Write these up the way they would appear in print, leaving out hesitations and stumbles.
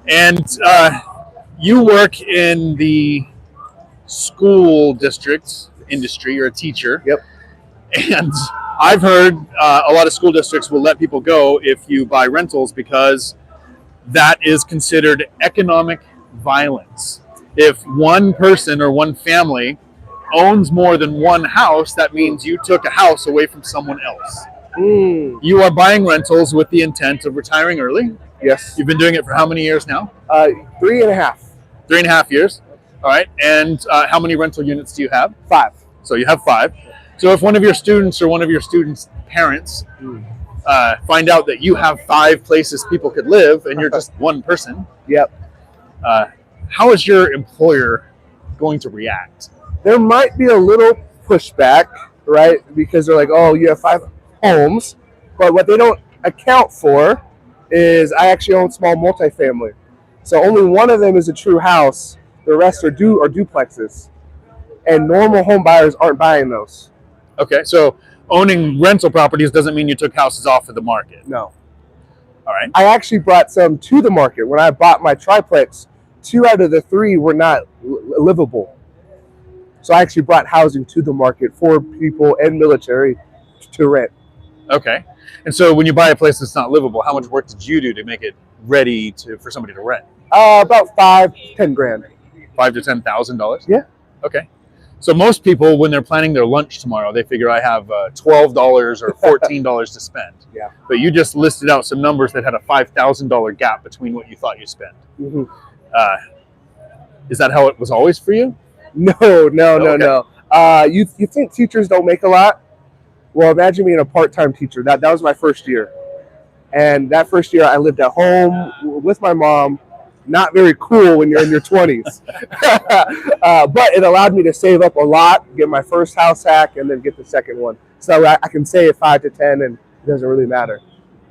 And you work in the school district industry. You're a teacher. Yep. And I've heard a lot of school districts will let people go if you buy rentals because that is considered economic violence. If one person or one family owns more than one house, that means you took a house away from someone else. You are buying rentals with the intent of retiring early. Yes. You've been doing it for how many years now? 3.5. 3.5 years. All right. And how many rental units do you have? 5. So you have 5. So if one of your students or one of your students' parents find out that you have 5 places people could live and you're just one person, Yep. How is your employer going to react? There might be a little pushback, right? Because they're like, oh, you have 5 homes. But what they don't account for is I actually own small multifamily. So only one of them is a true house. The rest are duplexes. And normal home buyers aren't buying those. Okay, so owning rental properties doesn't mean you took houses off of the market. No. All right. I actually brought some to the market. When I bought my triplex, 2 out of the 3 were not livable. So I actually brought housing to the market for people and military to rent. Okay. And so when you buy a place that's not livable, how much work did you do to make it ready for somebody to rent? About $5-10 grand. $5,000 to $10,000? Yeah. Okay. So most people, when they're planning their lunch tomorrow, they figure I have $12 or $14 to spend. Yeah. But you just listed out some numbers that had a $5,000 gap between what you thought you spent. Mm-hmm. Is that how it was always for you? No. You think teachers don't make a lot? Well, imagine being a part-time teacher. That was my first year. And that first year I lived at home with my mom. Not very cool when you're in your 20s. But it allowed me to save up a lot, get my first house hack, and then get the second one. So I can save 5 to 10 and it doesn't really matter.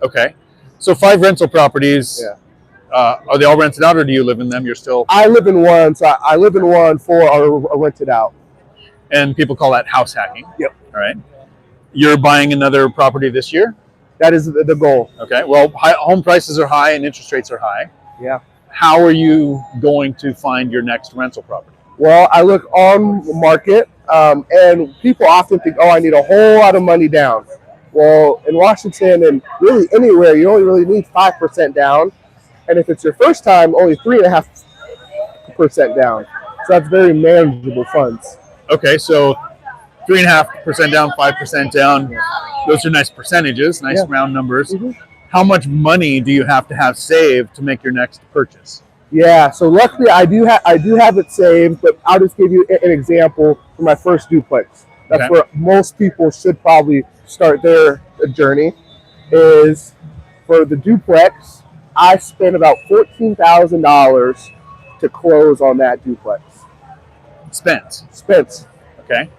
Okay. So 5 rental properties. Yeah. Are they all rented out, or do you live in them? You're still... I live in one, so I live in one, 4 are rented out. And people call that house hacking. Yep. All right. You're buying another property this year? That is the goal. Okay. Well, home prices are high and interest rates are high. Yeah. How are you going to find your next rental property? Well, I look on the market, and people often think, oh, I need a whole lot of money down. Well, in Washington and really anywhere, you only really need 5% down. And if it's your first time, only 3.5% down. So that's very manageable funds. Okay, so 3.5% down, 5% down. Those are nice percentages, nice round numbers. Mm-hmm. How much money do you have to have saved to make your next purchase? Yeah, so luckily I do have it saved, but I'll just give you an example for my first duplex. That's where most people should probably start their journey. Is for the duplex, I spent about $14,000 to close on that duplex. Spent. Okay.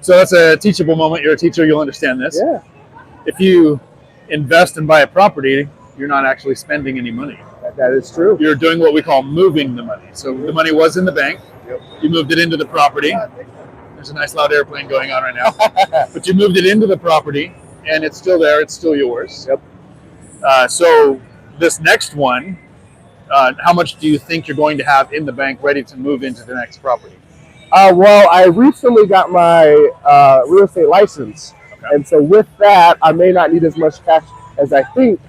So that's a teachable moment. You're a teacher, you'll understand this. Yeah. If you invest and buy a property, you're not actually spending any money. That is true. You're doing what we call moving the money. So the money was in the bank. Yep. You moved it into the property. There's a nice loud airplane going on right now. But you moved it into the property, and it's still there. It's still yours. Yep. So this next one, how much do you think you're going to have in the bank ready to move into the next property? Well, I recently got my real estate license. Okay. And so with that, I may not need as much cash as I think,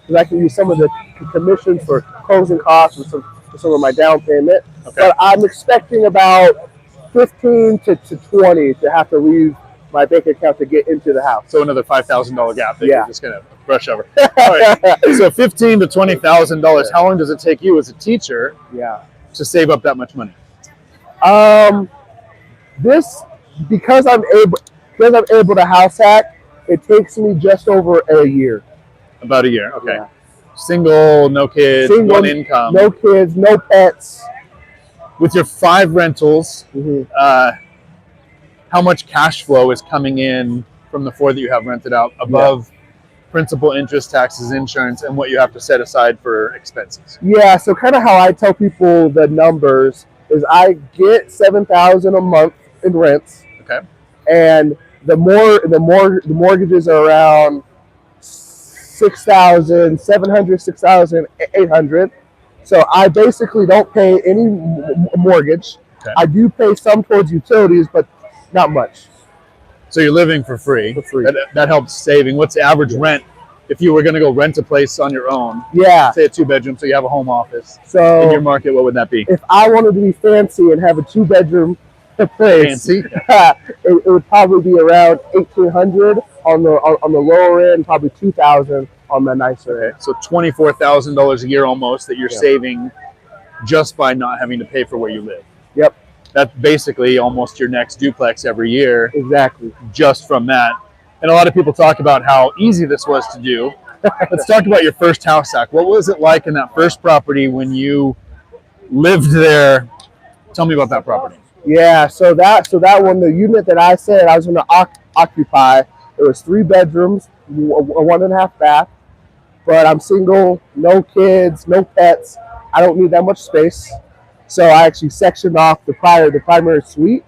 because I can use some of the commissions for closing costs and some of my down payment. Okay. But I'm expecting about 15 to 20 to have to leave my bank account to get into the house. So another $5,000 gap that you're just going to brush over. All right. So $15,000 to $20,000. How long does it take you as a teacher to save up that much money? Because I'm able to house hack, it takes me just over a year. About a year, okay. Yeah. Single, no kids, one income. No kids, no pets. With your 5 rentals, how much cash flow is coming in from the 4 that you have rented out above principal, interest, taxes, insurance, and what you have to set aside for expenses? Yeah, so kind of how I tell people the numbers is I get $7,000 a month in rents. Okay. And the mortgages are around $6,700, $6,800. So I basically don't pay any mortgage. Okay. I do pay some towards utilities, but not much. So you're living for free. For free. That helps saving. What's the average rent if you were going to go rent a place on your own? Yeah. Say a 2-bedroom, so you have a home office. So in your market, what would that be? If I wanted to be fancy and have a 2-bedroom place, Fancy? it would probably be around $1,800 on the lower end, probably $2,000 on the nicer end. So $24,000 a year almost that you're saving just by not having to pay for where you live. Yep. That's basically almost your next duplex every year. Exactly. Just from that. And a lot of people talk about how easy this was to do. Let's talk about your first house hack. What was it like in that first property when you lived there? Tell me about that property. Yeah, so that one, the unit that I said I was going to occupy, it was 3 bedrooms, 1.5 bath. But I'm single, no kids, no pets. I don't need that much space. So I actually sectioned off the primary suite.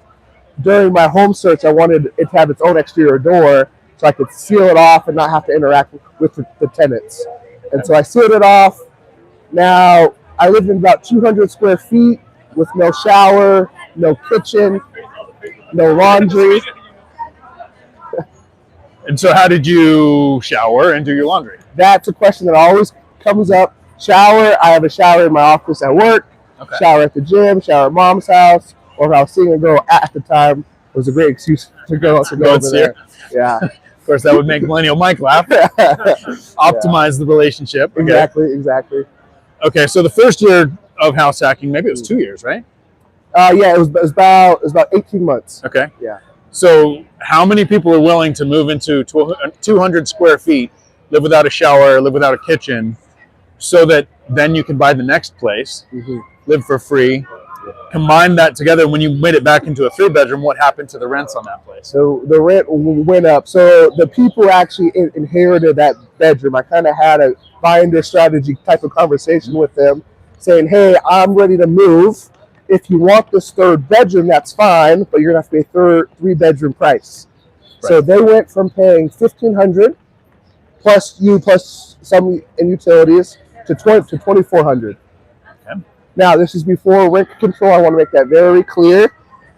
During my home search, I wanted it to have its own exterior door so I could seal it off and not have to interact with the tenants. And so I sealed it off. Now, I live in about 200 square feet with no shower, no kitchen, no laundry. And so how did you shower and do your laundry? That's a question that always comes up. Shower, I have a shower in my office at work, shower at the gym, shower at mom's house, or if I was seeing a girl at the time, it was a great excuse to go over there. Yeah. Of course, that would make Millennial Mike laugh. Optimize the relationship. Okay. Exactly. Okay, so the first year of house hacking, maybe it was 2 years, right? Yeah, it was about 18 months. Okay. Yeah. So how many people are willing to move into 200 square feet, live without a shower, live without a kitchen, so that then you can buy the next place, live for free, combine that together? When you made it back into a 3-bedroom, what happened to the rents on that place? So the rent went up. So the people actually inherited that bedroom. I kind of had a binder strategy type of conversation with them saying, hey, I'm ready to move. If you want this 3rd bedroom, that's fine, but you're going to have to pay 3-bedroom price. Right. So they went from paying $1,500 plus some in utilities to $2,400. Okay. Now, this is before rent control. I want to make that very clear.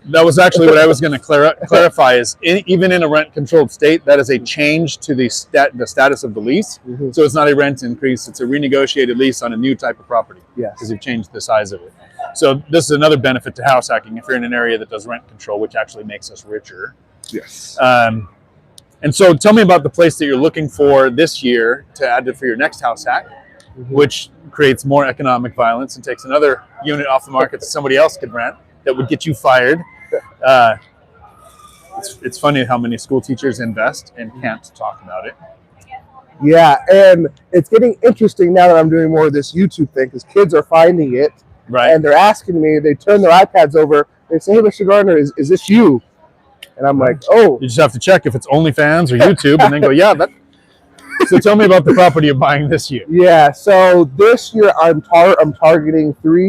That was actually what I was going to clarify is even in a rent-controlled state, that is a change to the status of the lease. So it's not a rent increase. It's a renegotiated lease on a new type of property. Yes. Because you've changed the size of it. So this is another benefit to house hacking if you're in an area that does rent control, which actually makes us richer. Yes. And so tell me about the place that you're looking for this year to add for your next house hack, which creates more economic violence and takes another unit off the market that somebody else could rent that would get you fired. It's funny how many school teachers invest and can't talk about it. Yeah, and it's getting interesting now that I'm doing more of this YouTube thing because kids are finding it. Right. And they're asking me, they turn their iPads over, they say, hey, Mr. Gardner, is this you? And I'm like, oh. You just have to check if it's OnlyFans or YouTube and then go, yeah. So tell me about the property you're buying this year. Yeah, so this year I'm targeting 3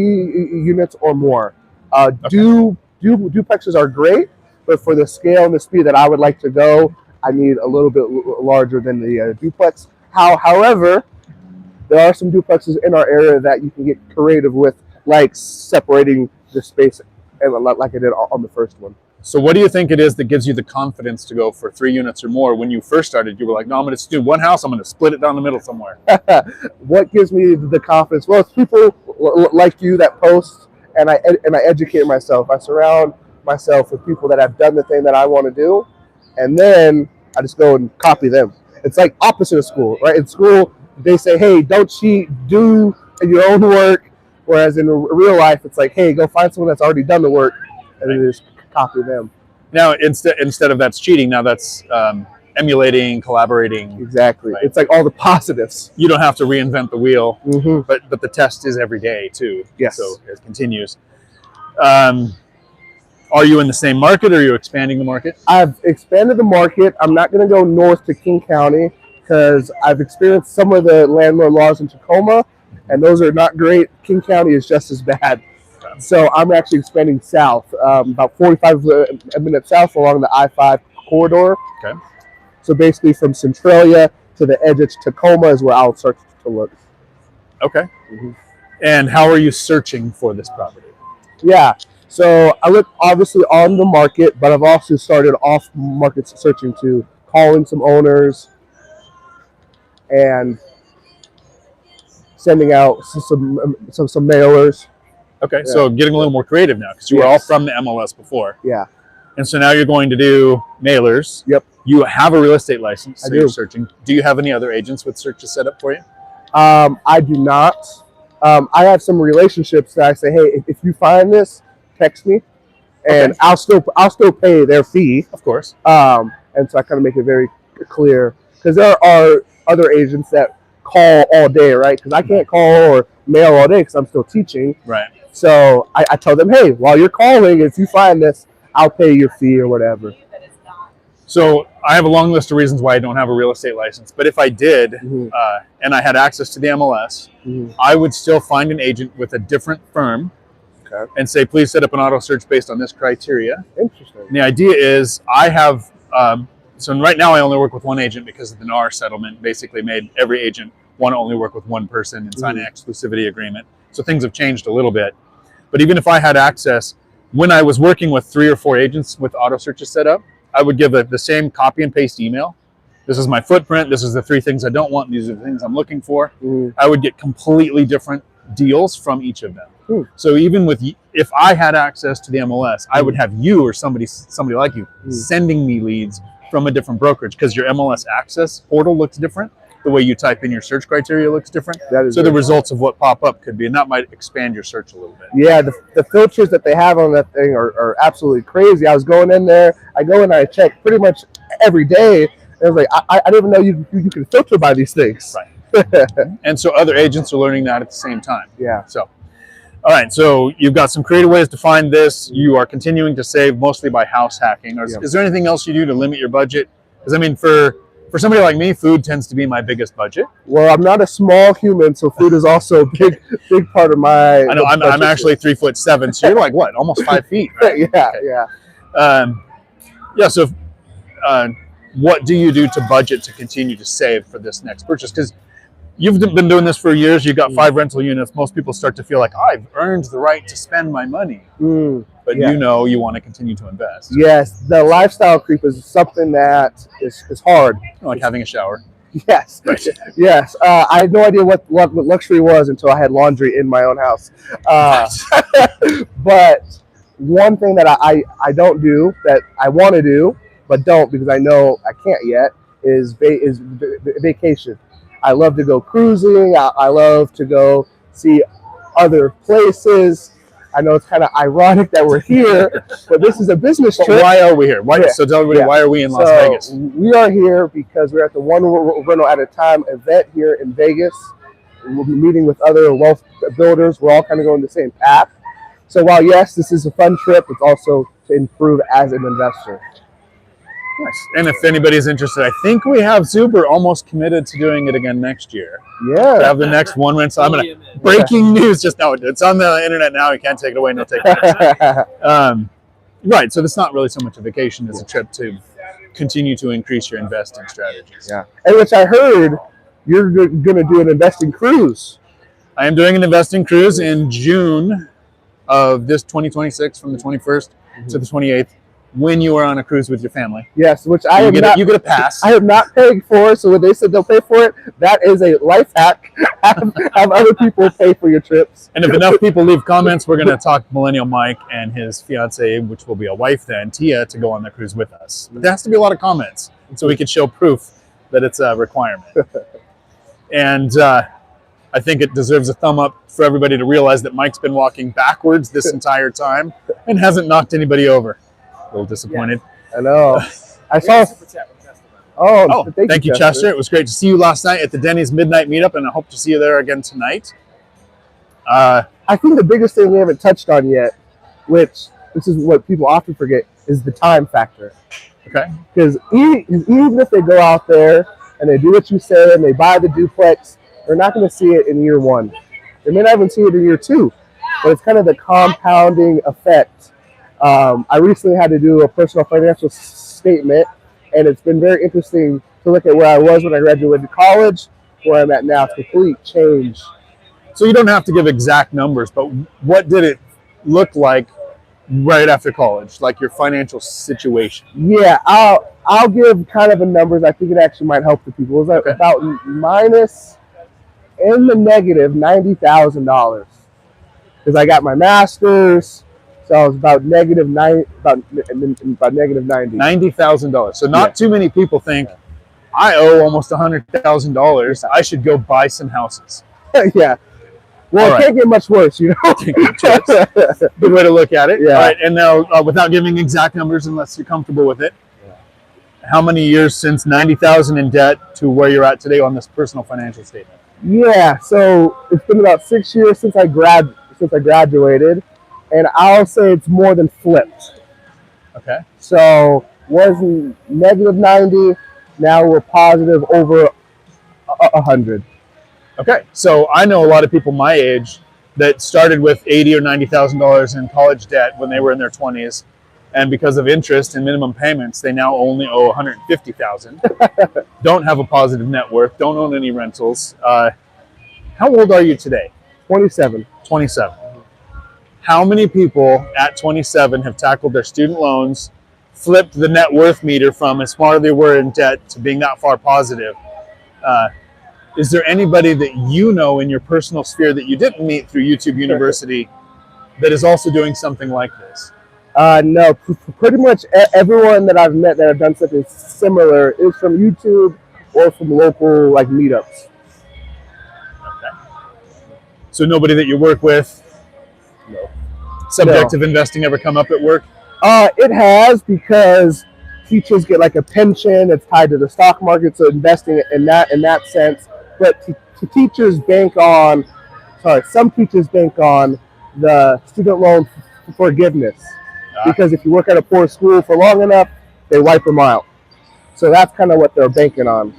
units or more. Duplexes are great, but for the scale and the speed that I would like to go, I need a little bit larger than the duplex. However, there are some duplexes in our area that you can get creative with, like separating the space, like I did on the first one. So what do you think it is that gives you the confidence to go for 3 units or more? When you first started, you were like, no, I'm going to do one house. I'm going to split it down the middle somewhere. What gives me the confidence? Well, it's people like you that post, and I educate myself. I surround myself with people that have done the thing that I want to do, and then I just go and copy them. It's like opposite of school, right? In school, they say, hey, don't cheat, do your own work. Whereas in real life, it's like, hey, go find someone that's already done the work, and then just copy them. Now, instead of that's cheating, now that's emulating, collaborating. Exactly. Right? It's like all the positives. You don't have to reinvent the wheel, but the test is every day too. Yes. So it continues. Are you in the same market, or are you expanding the market? I've expanded the market. I'm not going to go north to King County because I've experienced some of the landlord laws in Tacoma, and those are not great. King County is just as bad. So I'm actually expanding south, about 45 minutes south along the I-5 corridor. Okay. So basically from Centralia to the edge of Tacoma is where I'll start to look. Okay. And how are you searching for this property? Yeah. So I look obviously on the market, but I've also started off market searching too, calling some owners and sending out some mailers. Okay, so getting a little more creative now because you were all from the MLS before. Yeah. And so now you're going to do mailers. Yep. You have a real estate license, so I do. you're searching. Do you have any other agents with searches set up for you? I do not. I have some relationships that I say, hey, if you find this, text me, and I'll still pay their fee. Of course. And so I kind of make it very clear because there are other agents that call all day, right? Because I can't call or mail all day because I'm still teaching. Right. So I tell them, hey, while you're calling, if you find this, I'll pay your fee or whatever. So I have a long list of reasons why I don't have a real estate license. But if I did, and I had access to the MLS, I would still find an agent with a different firm and say, please set up an auto search based on this criteria. Interesting. And the idea is I have, so right now I only work with one agent because of the NAR settlement basically made every agent want to only work with one person and sign an exclusivity agreement. So things have changed a little bit. But even if I had access, when I was working with 3 or 4 agents with auto searches set up, I would give the same copy and paste email. This is my footprint. This is the 3 things I don't want. These are the things I'm looking for. I would get completely different deals from each of them. So even if I had access to the MLS, I would have you or somebody like you sending me leads from a different brokerage because your MLS access portal looks different. The way you type in your search criteria looks different. So the results of what pop up could be, and that might expand your search a little bit. Yeah, the filters that they have on that thing are absolutely crazy. I was going in there, I go in and I check pretty much every day. And I was like, I didn't even know you can filter by these things. Right. And so other agents are learning that at the same time. Yeah. So, all right, so you've got some creative ways to find this. You are continuing to save mostly by house hacking. Is there anything else you do to limit your budget? Because I mean, for somebody like me, food tends to be my biggest budget. Well, I'm not a small human, so food is also a big part of my. I know I'm actually 3'7", so you're like what, almost 5 feet, right? Yeah. So, what do you do to budget to continue to save for this next purchase? Because you've been doing this for years. You've got 5 rental units. Most people start to feel like I've earned the right to spend my money, but you want to continue to invest. Yes, the lifestyle creep is something that is hard. Like having a shower. Yes, right. Yes. I had no idea what luxury was until I had laundry in my own house. But one thing that I don't do that I want to do but don't because I know I can't yet is vacation. I love to go cruising. I love to go see other places. I know it's kind of ironic that we're here, but this is a business trip. Why are we here? So tell everybody, why are we in Las Vegas? We are here because we're at the One Rental at a Time event here in Vegas. We'll be meeting with other wealth builders. We're all kind of going the same path. So while, yes, this is a fun trip, it's also to improve as an investor. Nice. And if anybody's interested, I think we have Zuber almost committed to doing it again next year. Yeah. To have the next one rental. I'm gonna breaking news just now. It's on the internet now. You can't take it away. No take it. Right. So it's not really so much a vacation as a trip to continue to increase your investing strategies. Yeah. And which I heard you're going to do an investing cruise. I am doing an investing cruise in June of this 2026 from the 21st to the 28th. When you are on a cruise with your family. Yes, which you get a pass. I have not paid for, so when they said they'll pay for it, that is a life hack. Have other people pay for your trips. And if enough people leave comments, we're going to talk Millennial Mike and his fiance, which will be a wife then, Tia, to go on the cruise with us. But there has to be a lot of comments so we can show proof that it's a requirement. And I think it deserves a thumb up for everybody to realize that Mike's been walking backwards this entire time and hasn't knocked anybody over. A little disappointed. Yeah, I know. I saw. Thank you, Chester. It was great to see you last night at the Denny's Midnight Meetup, and I hope to see you there again tonight. I think the biggest thing we haven't touched on yet, which this is what people often forget, is the time factor. Okay. Because even if they go out there and they do what you say and they buy the duplex, they're not going to see it in year 1. They may not even see it in year 2, but it's kind of the compounding effect. I recently had to do a personal financial statement, and it's been very interesting to look at where I was when I graduated college, where I'm at now. It's a complete change. So you don't have to give exact numbers, but what did it look like right after college, like your financial situation? Yeah, I'll give kind of the numbers. I think it actually might help the people. It was Okay. about minus in the negative $90,000 because I got my master's, so I was about negative nine, about negative 90. $90,000. So not too many people think I owe almost $100,000. I should go buy some houses. Yeah. Well, it can't get much worse, you know. Good way to look at it. Yeah. All right, and now without giving exact numbers, unless you're comfortable with it, how many years since 90,000 in debt to where you're at today on this personal financial statement? Yeah, so it's been about 6 years since I graduated, and I'll say it's more than flipped. Okay. So was negative 90, now we're positive over 100. Okay, so I know a lot of people my age that started with $80,000 or $90,000 in college debt when they were in their 20s, and because of interest and minimum payments, they now only owe $150,000. Don't have a positive net worth. Don't own any rentals. How old are you today? 27. 27. How many people at 27 have tackled their student loans, flipped the net worth meter from as far as they were in debt to being that far positive? Is there anybody that you know in your personal sphere that you didn't meet through YouTube University that is also doing something like this? No, pretty much everyone that I've met that have done something similar is from YouTube or from local like meetups. Okay. So nobody that you work with? No. Subjective investing ever come up at work? It has, because teachers get like a pension. It's tied to the stock market, so investing in that sense. But some teachers bank on the student loan forgiveness. Because if you work at a poor school for long enough, they wipe them out. So that's kind of what they're banking on.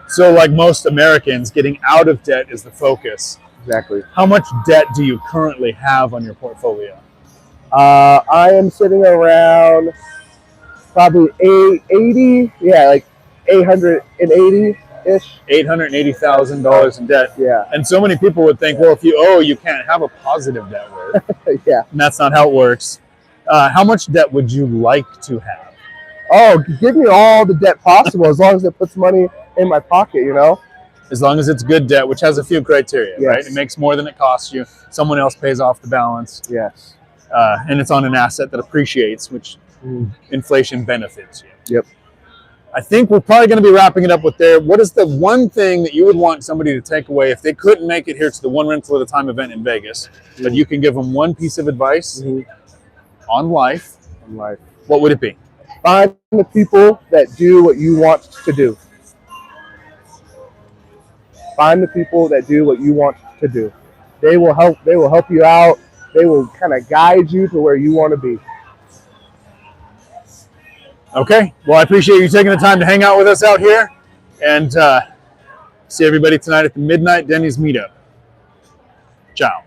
So like most Americans, getting out of debt is the focus. Exactly. How much debt do you currently have on your portfolio? I am sitting around probably 80, like 880-ish. $880,000 in debt. Yeah. And so many people would think, well, if you owe, you can't have a positive net worth. Yeah. And that's not how it works. How much debt would you like to have? Oh, give me all the debt possible, as long as it puts money in my pocket, you know? As long as it's good debt, which has a few criteria, Yes. right? It makes more than it costs you. Someone else pays off the balance. Yes. And it's on an asset that appreciates, which inflation benefits you. Yep. I think we're probably going to be wrapping it up with there. What is the one thing that you would want somebody to take away if they couldn't make it here to the One Rental at a Time event in Vegas, but you can give them one piece of advice on life? What would it be? Find the people that do what you want to do. Find the people that do what you want to do. They will help you out. They will kind of guide you to where you want to be. Okay. Well, I appreciate you taking the time to hang out with us out here, and see everybody tonight at the Midnight Denny's Meetup. Ciao.